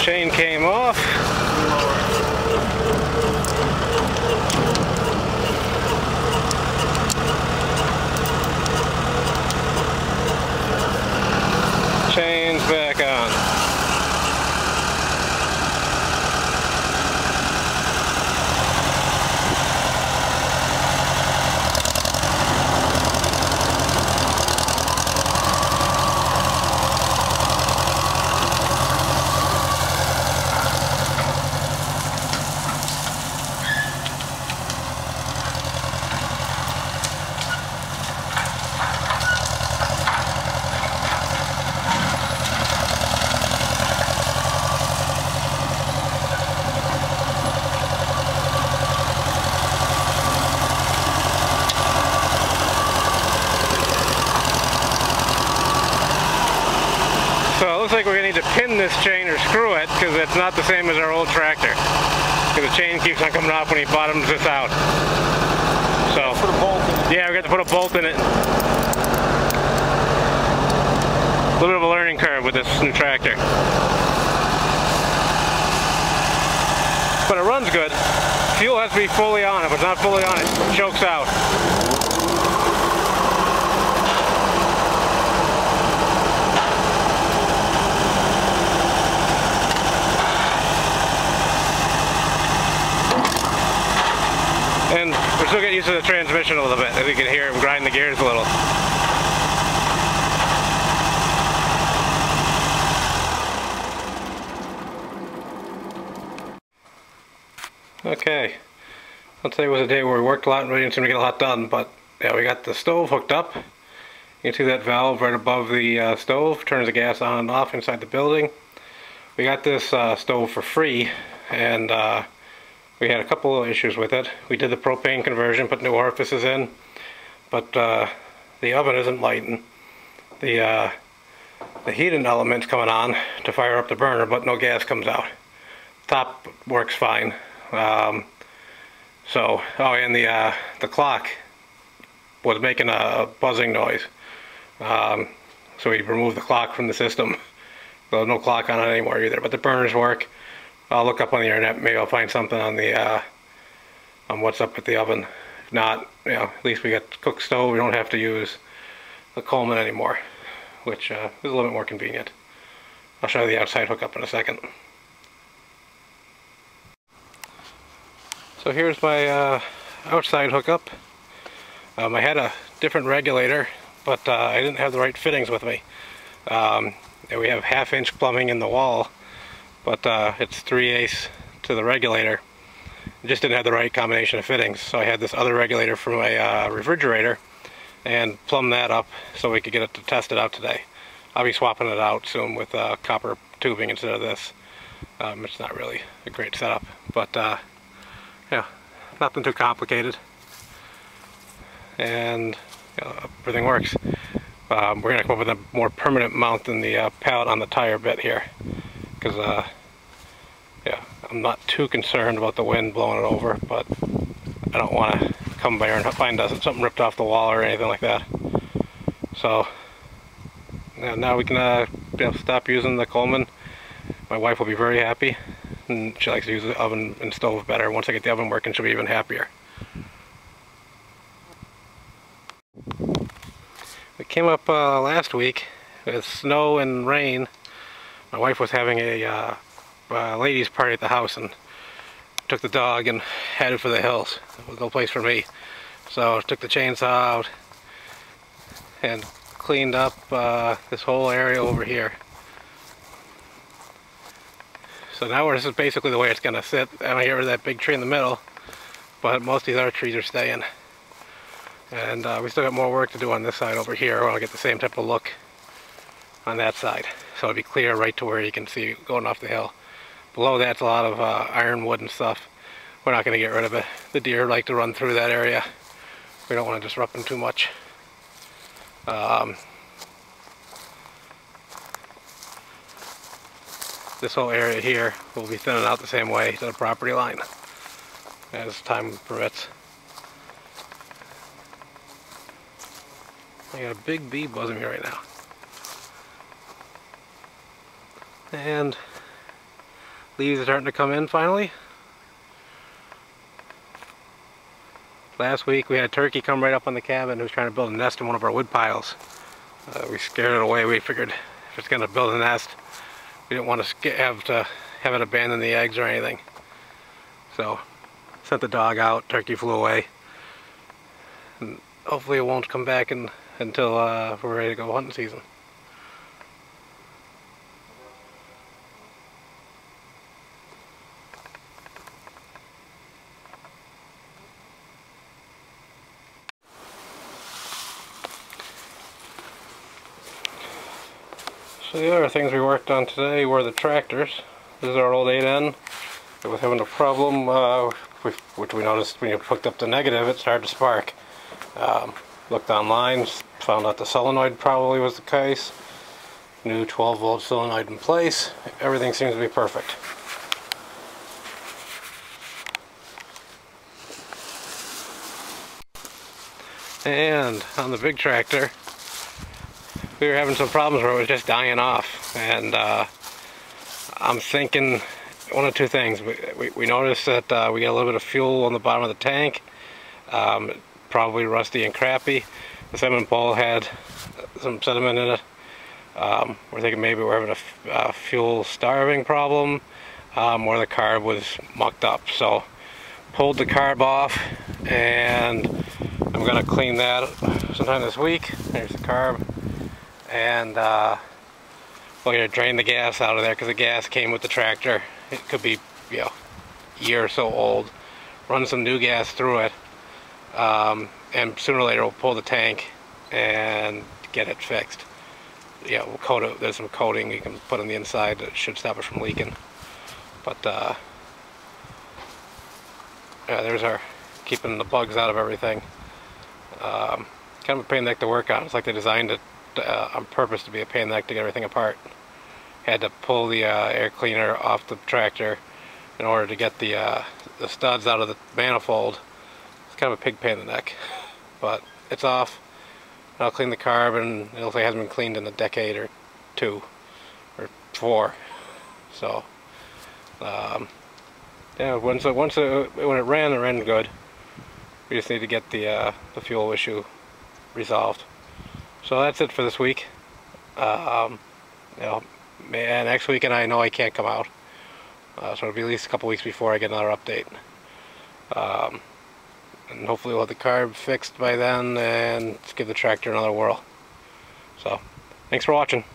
Chain came off. Chain's back on. So it looks like we're going to need to pin this chain or screw it, because it's not the same as our old tractor. Because the chain keeps on coming off when he bottoms this out. So, put a bolt in it. Yeah, we got to put a bolt in it. A little bit of a learning curve with this new tractor. But it runs good. Fuel has to be fully on. If it's not fully on, it chokes out. And we're still getting used to the transmission a little bit, as you can hear him grind the gears a little. Okay, today was a day where we worked a lot and we didn't seem to get a lot done, but yeah, we got the stove hooked up. You can see that valve right above the stove, turns the gas on and off inside the building. We got this stove for free, and we had a couple of issues with it. We did the propane conversion, put new orifices in, but the oven isn't lighting. The heating element's coming on to fire up the burner, but no gas comes out. Top works fine. And the clock was making a buzzing noise. So we removed the clock from the system. There's no clock on it anymore either, but the burners work. I'll look up on the internet, maybe I'll find something on the on what's up with the oven. If not, you know, at least we got cook stove. We don't have to use the Coleman anymore, which is a little bit more convenient. I'll show you the outside hookup in a second. So here's my outside hookup. I had a different regulator, but I didn't have the right fittings with me. We have 1/2-inch plumbing in the wall, but it's 3/8 to the regulator. It just didn't have the right combination of fittings, so I had this other regulator for my refrigerator and plumbed that up so we could get it to test it out today. I'll be swapping it out soon with copper tubing instead of this. It's not really a great setup, but yeah, nothing too complicated, and you know, everything works. We're going to come up with a more permanent mount than the pallet on the tire bit here, because yeah, I'm not too concerned about the wind blowing it over, but I don't want to come by here and find something ripped off the wall or anything like that. So yeah, now we can stop using the Coleman. My wife will be very happy, and she likes to use the oven and stove better. Once I get the oven working, she'll be even happier. We came up last week with snow and rain. My wife was having a ladies' party at the house and took the dog and headed for the hills. There was no place for me. So I took the chainsaw out and cleaned up this whole area over here. So now this is basically the way it's going to sit. I don't get rid of that big tree in the middle, but most of these other trees are staying. And we still got more work to do on this side over here. I'll get the same type of look on that side. So it'll be clear right to where you can see going off the hill. Below that's a lot of ironwood and stuff. We're not going to get rid of it. The deer like to run through that area. We don't want to disrupt them too much. This whole area here will be thinning out the same way to the property line as time permits. I got a big bee buzzing me right now. And Leaves are starting to come in finally. Last week we had a turkey come right up on the cabin who was trying to build a nest in one of our wood piles. We scared it away. We figured if it's going to build a nest, we didn't want to have it abandon the eggs or anything. So sent the dog out, turkey flew away. And hopefully it won't come back until we're ready to go hunting season. So the other things we worked on today were the tractors. This is our old 8N. It was having a problem, which we noticed when you hooked up the negative, it started to spark. Looked online, found out the solenoid probably was the case. New 12-volt solenoid in place. Everything seems to be perfect. And on the big tractor, we were having some problems where it was just dying off, and I'm thinking one of two things. We noticed that we got a little bit of fuel on the bottom of the tank, probably rusty and crappy. The sediment bowl had some sediment in it. We're thinking maybe we're having a fuel starving problem, or the carb was mucked up. So pulled the carb off, and I'm going to clean that sometime this week. There's the carb. And we're going to drain the gas out of there because the gas came with the tractor. It could be, you know, a year or so old. Run some new gas through it, and sooner or later we'll pull the tank and get it fixed. Yeah, we'll coat it. There's some coating you can put on the inside that should stop it from leaking. But yeah, there's our keeping the bugs out of everything. Kind of a pain in the neck to work on. It's like they designed it on purpose to be a pain in the neck to get everything apart. Had to pull the air cleaner off the tractor in order to get the studs out of the manifold. It's kind of a pig pain in the neck, but it's off. I'll clean the carb, and it looks like it hasn't been cleaned in a decade or 2 or 4. So yeah, when it ran good. We just need to get the fuel issue resolved. So that's it for this week. You know, and next weekend I know I can't come out, so it'll be at least a couple weeks before I get another update. And hopefully we'll have the carb fixed by then and give the tractor another whirl. So, thanks for watching.